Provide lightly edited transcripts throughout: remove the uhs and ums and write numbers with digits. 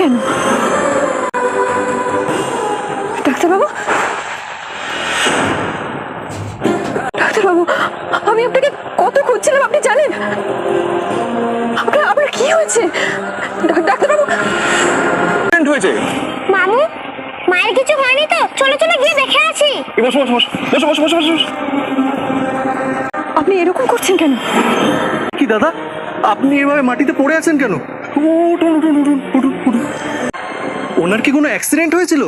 কেন? ডাক্তারবাবু, ডাক্তারবাবু, আমি আপনাকে কত খুঁজছিলাম, আপনি জানেন? আপনার কি হয়েছে ডাক্তারবাবু? হয়েছে মামু, মায়ের কিছু হয়নি তো? চলো চলো গিয়ে দেখে আসি। বসো বসো বসো বসো বসো বসো বসো। আপনি এরকম করছেন কেন? কি দাদা, আপনি এভাবে মাটিতে পড়ে আছেন কেন? উঠুন উঠুন উঠুন উঠুন উঠুন। ওনার কি কোনো অ্যাক্সিডেন্ট হয়েছিল?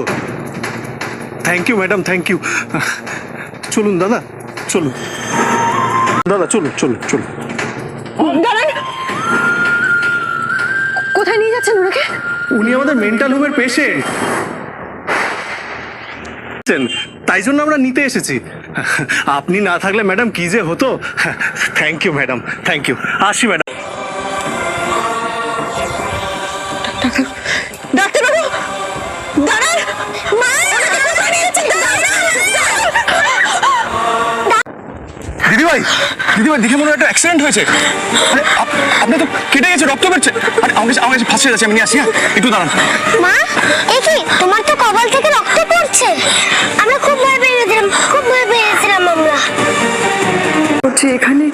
Thank you madam, thank you. চলুন দাদা, চলুন দাদা, চলুন চলুন চলুন। দাঁড়ান, কোথায় নিয়ে যাচ্ছেন ওনাকে? উনি আমাদের মেন্টাল হোমের পেশেন্ট, তাই জন্য আমরা নিতে এসেছি। আপনি না থাকলে ম্যাডাম কি যে হতো। Thank you madam, thank you. আসি ম্যাডাম। ডাক্তারবাবু, দাঁড়ান। মা, ওনাকে কোথায় নিয়ে যাচ্ছেন? দিদিভাই, দিদিভাই দেখে মনে হয় একটা অ্যাক্সিডেন্ট হয়েছে। আরে আপনি তো কেটে গেছে, রক্ত বেরোচ্ছে। আরে আমার কাছে ফাঁসে যাচ্ছে, আমি নিয়ে আসি। হ্যাঁ, একটু দাঁড়ান। মা, এই কি তোমার তো কপাল থেকে রক্ত পড়ছে। আমরা খুব ভয় পেয়েছিলাম, খুব ভয় পেয়েছিলাম আমরা। যে এখানে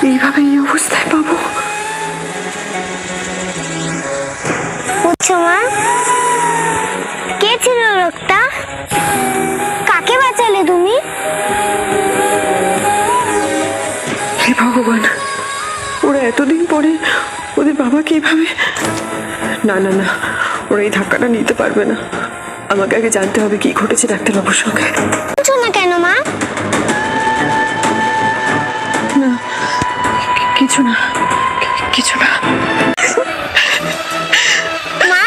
এইভাবে এই অবস্থায় পাবো? বুঝছো মা, কে ছিল লোকটা? কাকে বাঁচালে তুমি? হে ভগবান, ওরা এতদিন পরে ওদের বাবাকে এইভাবে... না না না, ওরা এই ধাক্কাটা নিতে পারবে না। আমাকে আগে জানতে হবে কি ঘটেছে ডাক্তারবাবুর সঙ্গে। বুঝছো না কেন মা? না, কিছু না, কিছু না। মা,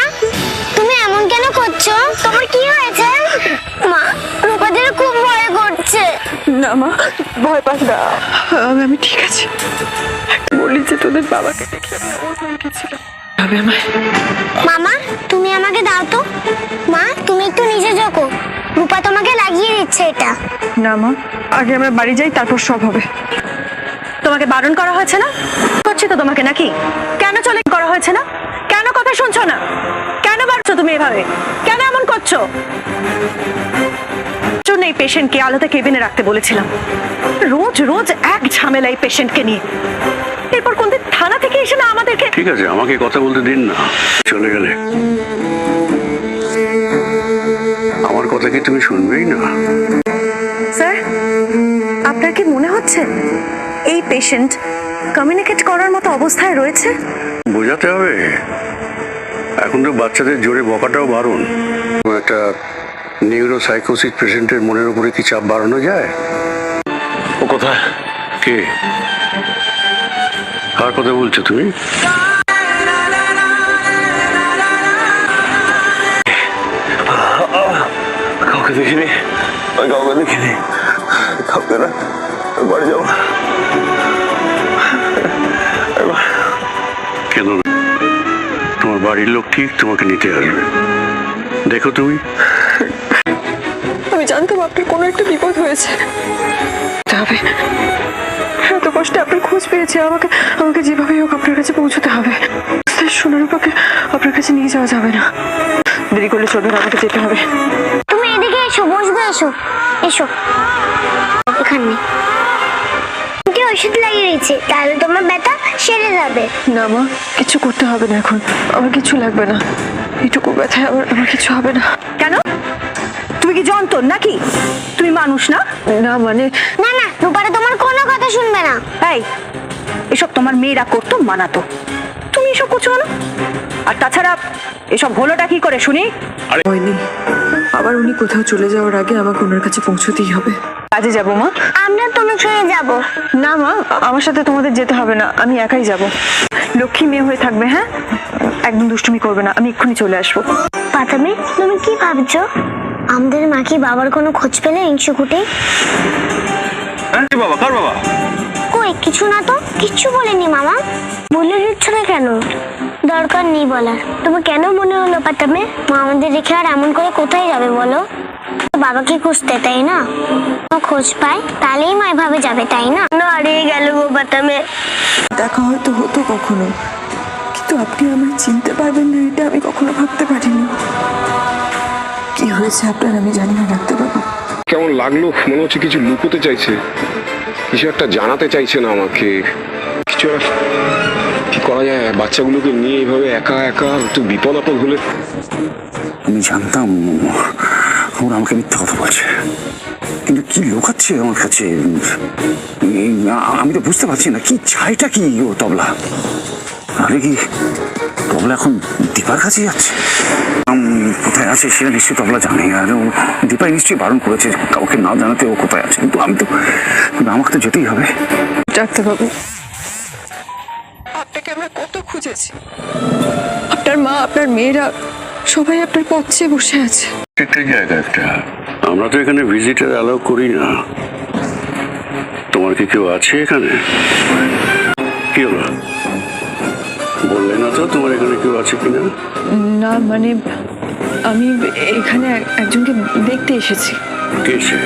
তুমি এমন কেন করছো? তোমার কি হয়েছে? মা, রূপাদের খুব ভয় করছে। না মা, ভয় পাস না, আমি ঠিক আছি। বললি যে তোদের বাবাকে দেখে ওর হয়ে গেছিল। তবে আমায়... মামা, তুমি আমাকে দাও তো। মা, তুমি একটু নিচে ঝোঁকো, রূপা তোমাকে লাগিয়ে দিচ্ছে এটা। না মা, আগে আমরা বাড়ি যাই, তারপর সব হবে। তোমাকে বারণ করা হয়েছে না? করছি তো তোমাকে নাকি? কেন চলে করা হয়েছে না? কেন কথা শুনছো না? কেন বাড়ছো তুমি এভাবে? কেন এমন করছো? জন্য এই পেশেন্টকে আলাদা কেবিনে রাখতে বলেছিলাম। রোজ রোজ এক ঝামেলা এই পেশেন্টকে নিয়ে। এরপর কোন দিন থানা থেকে এসে না আমাদেরকে... ঠিক আছে, আমাকে কথা বলতে দিন না। চলে গেলে আমার কথা কি তুমি শুনবেই না? স্যার, আপনার কি মনে হচ্ছে এই পেশেন্ট কমিউনিকেট করার মতো অবস্থায় রয়েছে? বোঝাতে হবে। এখন তো বাচ্চাদের জোরে বকাটাও বারণ। একটা নিউরোসাইকোসিস পেশেন্টের মনের উপরে কি চাপ বাড়ানো যায়? ও কথা কে? কার কথা বলছো তুমি? কাউকে দেখিনি, কাউকে দেখিনি। কাউকে না, বাড়ি যাও। কেন? তোমার বাড়ির লোক ঠিক তোমাকে নিতে আসবে। দেখো তুমি। আমি জানতাম আপনার কোনো একটা বিপদ হয়েছে। তবে এত কষ্টে আপনার খোঁজ পেয়েছে, আমাকে যেভাবে হোক আপনার কাছে পৌঁছতে হবে। সোনারূপাকে আপনার কাছে নিয়ে যাওয়া যাবে না। দেরি করলে চলবে না, আমাকে যেতে হবে। তুমি এদিকে এসো, বসবে, এসো এসো এখানে। ওষুধ লাগিয়ে দিয়েছি, তাহলে তোমার ব্যথা সেরে যাবে। না মা, কিছু করতে হবে না এখন, আমার কিছু লাগবে না। এইটুকু ব্যথায় আমার কিছু হবে না। কেন? তুমি কি যন্ত্র নাকি? তুমি মানুষ না? না মানে... না না, রূপারা তোমার কোনো কথা শুনবে না। এই, এসব তোমার মেয়েরা করতো, মানাতো। তুমি এসব করছো না? আর তাছাড়া এসব হলোটা কি করে শুনি? হয়নি, আবার উনি কোথাও চলে যাওয়ার আগে আমাকে ওনার কাছে পৌঁছতেই হবে। কাজে যাবো মা? আমরা তোমার সঙ্গে যাব। না মা, আমার সাথে তোমাদের যেতে হবে না, আমি একাই যাব। লক্ষ্মী মেয়ে হয়ে থাকবে, হ্যাঁ? একদম দুষ্টুমি করবে না, আমি এক্ষুনি চলে আসবো। পাতামি, তুমি কি ভাবছো? আমাদের মা কি বাবার কোনো খোঁজ পেলে ইংশুকুটে? বাবা, কার বাবা? কই, কিছু না তো, কিচ্ছু বলেনি মামা। বলে দিচ্ছ না কেন? দরকার নেই বলার। তোমার কেন মনে হলো পাতামে? মা আমাদের রেখে আর এমন করে কোথায় যাবে বলো? বাবাকে খুঁজতে, তাই না? খোঁজ পায় তাহলেই মা এভাবে যাবে, তাই না? হারিয়ে গেল গো পাতামে। দেখা হয়তো হতো কখনো, কিন্তু আপনি আমায় চিনতে পারবেন না এটা আমি কখনো ভাবতে হয়েছে আপনার আমি জানি না ডাক্তারবাবু। কেমন লাগলো? মনে হচ্ছে কিছু লুকোতে চাইছে, কিছু একটা জানাতে চাইছে না আমাকে। কিছু একটা কি করা যায় বাচ্চাগুলোকে নিয়ে এইভাবে একা একা একটু বিপদ আপদ হলে? আমি জানতাম ওরা আমাকে মিথ্যা কথা বলছে, কিন্তু কি লোকাচ্ছে আমার কাছে আমি তো বুঝতে পারছি না। কি চাইটা কি ও তবলা? আরে কি তবলা এখন দীপার কাছে যাচ্ছে? কোথায় আছে সেটা নিশ্চয়ই তবলা জানে, আর ও দীপাই নিশ্চয়ই বারণ করেছে কাউকে না জানাতে ও কোথায় আছে। কিন্তু আমাকে তো যেতেই হবে। ডাক্তারবাবু, আপনাকে আমরা কত খুঁজেছি, আপনার মা আপনার মেয়েরা সবাই আপনার পথ চেয়ে বসে আছে। একটা জায়গা একটা, আমরা তো এখানে ভিজিটার অ্যালাউ করি না। তোমার কি কেউ আছে এখানে? কি হলো, বললে না তো তোমার এখানে কেউ আছে কিনা? না মানে আমি এখানে একজনকে দেখতে এসেছি। কে সে?